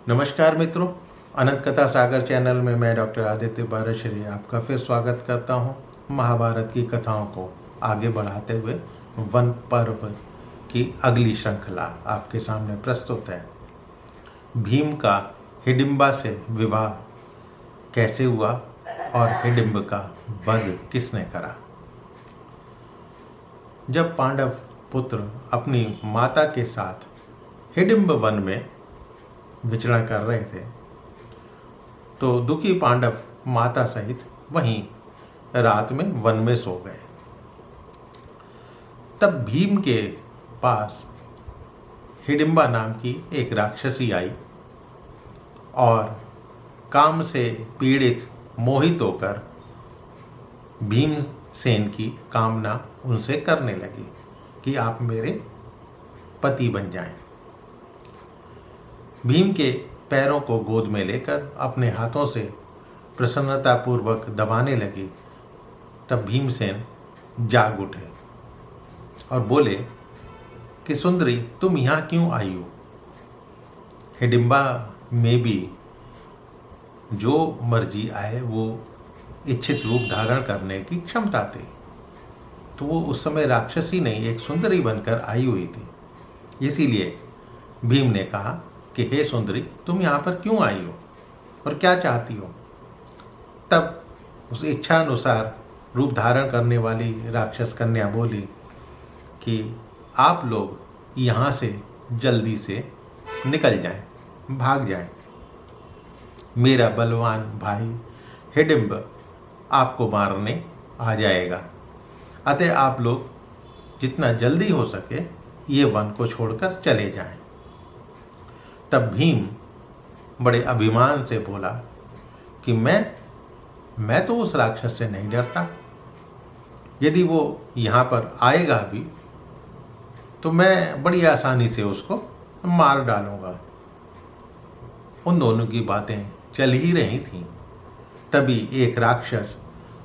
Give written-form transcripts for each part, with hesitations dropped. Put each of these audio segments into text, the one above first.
नमस्कार मित्रों, अनंत कथा सागर चैनल में मैं डॉक्टर आदित्य बारश्री आपका फिर स्वागत करता हूं। महाभारत की कथाओं को आगे बढ़ाते हुए वन पर्व की अगली श्रृंखला आपके सामने प्रस्तुत है। भीम का हिडिंबा से विवाह कैसे हुआ और हिडिंब का वध किसने करा। जब पांडव पुत्र अपनी माता के साथ हिडिंब वन में विचरण कर रहे थे तो दुखी पांडव माता सहित वहीं रात में वन में सो गए। तब भीम के पास हिडिंबा नाम की एक राक्षसी आई और काम से पीड़ित मोहित होकर भीमसेन की कामना उनसे करने लगी कि आप मेरे पति बन जाएं। भीम के पैरों को गोद में लेकर अपने हाथों से प्रसन्नतापूर्वक दबाने लगी। तब भीमसेन जाग उठे और बोले कि सुंदरी, तुम यहाँ क्यों आई हो। हिडिंबा में भी जो मर्जी आए वो इच्छित रूप धारण करने की क्षमता थी, तो वो उस समय राक्षसी नहीं एक सुंदरी बनकर आई हुई थी। इसीलिए भीम ने कहा कि हे सुंदरी, तुम यहाँ पर क्यों आई हो और क्या चाहती हो। तब उस इच्छा अनुसार रूप धारण करने वाली राक्षस कन्या बोली कि आप लोग यहाँ से जल्दी से निकल जाएं, भाग जाएं। मेरा बलवान भाई हिडिंब आपको मारने आ जाएगा, अतः आप लोग जितना जल्दी हो सके ये वन को छोड़कर चले जाएं। तब भीम बड़े अभिमान से बोला कि मैं तो उस राक्षस से नहीं डरता। यदि वो यहाँ पर आएगा भी तो मैं बड़ी आसानी से उसको मार डालूंगा। उन दोनों की बातें चल ही रही थीं। तभी एक राक्षस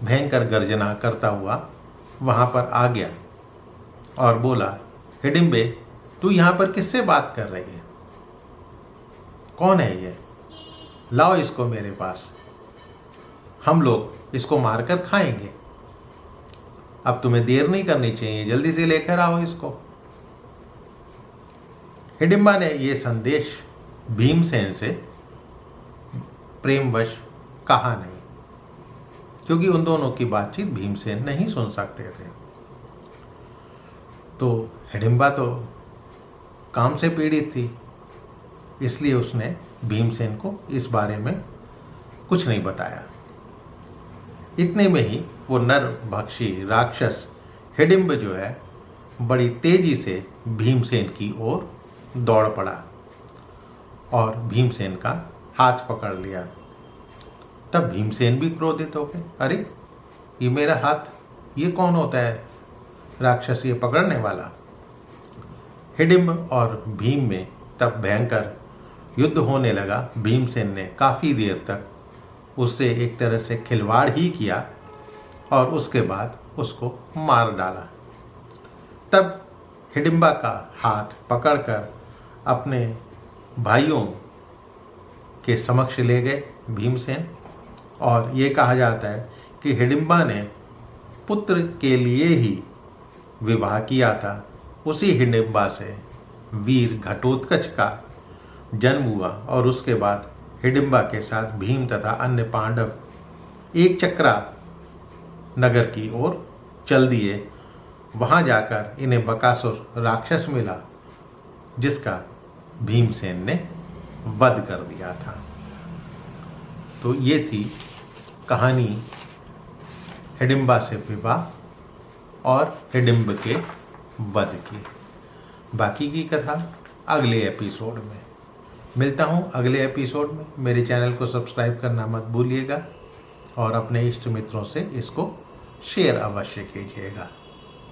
भयंकर गर्जना करता हुआ वहाँ पर आ गया और बोला, हिडिंबे, तू यहाँ पर किससे बात कर रही है। कौन है ये? लाओ इसको मेरे पास, हम लोग इसको मारकर खाएंगे। अब तुम्हें देर नहीं करनी चाहिए, जल्दी से लेकर आओ इसको। हिडिंबा ने ये संदेश भीमसेन से प्रेमवश कहा नहीं, क्योंकि उन दोनों की बातचीत भीमसेन नहीं सुन सकते थे। तो हिडिंबा तो काम से पीड़ित थी, इसलिए उसने भीमसेन को इस बारे में कुछ नहीं बताया। इतने में ही वो नरभक्षी राक्षस हिडिंब जो है बड़ी तेजी से भीमसेन की ओर दौड़ पड़ा और भीमसेन का हाथ पकड़ लिया। तब भीमसेन भी क्रोधित हो गए, अरे ये मेरा हाथ, ये कौन होता है राक्षस ये पकड़ने वाला। हिडिंब और भीम में तब भयंकर युद्ध होने लगा। भीमसेन ने काफ़ी देर तक उससे एक तरह से खिलवाड़ ही किया और उसके बाद उसको मार डाला। तब हिडिंबा का हाथ पकड़कर अपने भाइयों के समक्ष ले गए भीमसेन, और ये कहा जाता है कि हिडिंबा ने पुत्र के लिए ही विवाह किया था। उसी हिडिंबा से वीर घटोत्कच का जन्म हुआ और उसके बाद हिडिंबा के साथ भीम तथा अन्य पांडव एक चक्रा नगर की ओर चल दिए। वहां जाकर इन्हें बकासुर राक्षस मिला, जिसका भीमसेन ने वध कर दिया था। तो ये थी कहानी हिडिंबा से विवाह और हिडिंब के वध की। बाकी की कथा अगले एपिसोड में। मिलता हूँ अगले एपिसोड में। मेरे चैनल को सब्सक्राइब करना मत भूलिएगा और अपने इष्ट मित्रों से इसको शेयर अवश्य कीजिएगा।